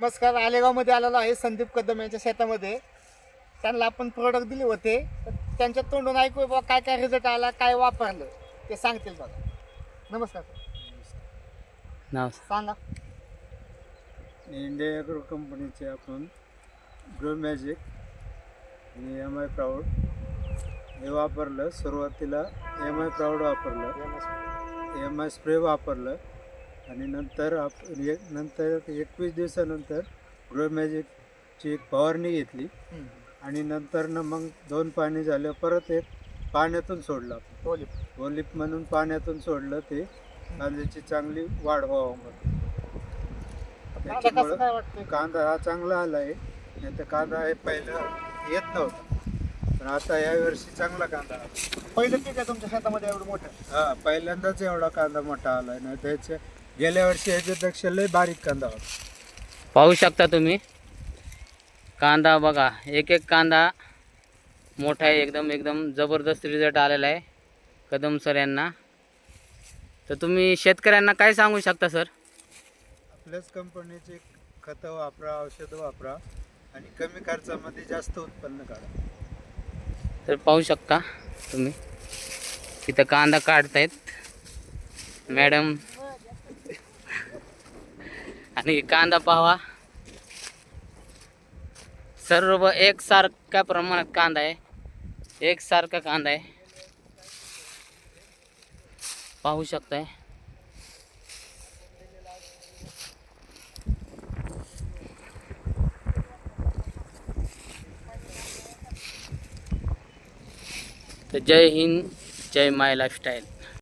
नमस्कार. आलेगावमध्ये आलेलो आहे संदीप कदम यांच्या शेतामध्ये. त्यांना आपण प्रोडक्ट दिले होते, तर त्यांच्या तोंडून ऐकू बाबा काय काय रिझल्ट आला, काय वापरलं ते सांगतील बघा. नमस्कार नाव सांगा. इंडिया ॲग्रो कंपनीचे आपण ग्रो मॅजिक आणि एम आय प्राऊड हे वापरलं. सुरुवातीला एम आय प्राऊड वापरलं, एम आय स्प्रे वापरलं आणि नंतर नंतर 21 दिवसानंतर ग्रो मॅजिकची एक फवारणी घेतली आणि नंतर मग 2 पाणी झालं, परत एक पाण्यातून सोडलं आपण ओलिप म्हणून पाण्यातून सोडलं. ते कांद्याची चांगली वाढ व्हावं म्हणून. त्याच्यामुळं कांदा हा चांगला आला आहे. नाही तर कांदा हे पहिलं येत नव्हता, पण आता या वर्षी चांगला कांदा आला. पहिलं पीक आहे तुमच्या शेतामध्ये एवढं मोठं? हा, पहिल्यांदाच एवढा कांदा मोठा आला आहे. नाही त्याच्या गेल्या वर्षी ह्याच्यापेक्षा लय बारीक कांदा होता. पाहू शकता तुम्ही कांदा बघा, एक एक कांदा मोठा आहे. एकदम जबरदस्त रिझल्ट आलेला आहे कदम सर यांना. तर तुम्ही शेतकऱ्यांना काय सांगू शकता सर? आपल्याच कंपनीचे खतं वापरा, औषधं वापरा आणि कमी खर्चामध्ये जास्त उत्पन्न काढा. तर पाहू शकता तुम्ही इथं कांदा काढतायत मॅडम. आणि कांदा पाहावा, सर्व एकसारख्या प्रमाणात कांदा आहे, एकसारखा कांदा आहे. पाहू शकताय. तर जय हिंद, जय माय लाईफस्टाईल.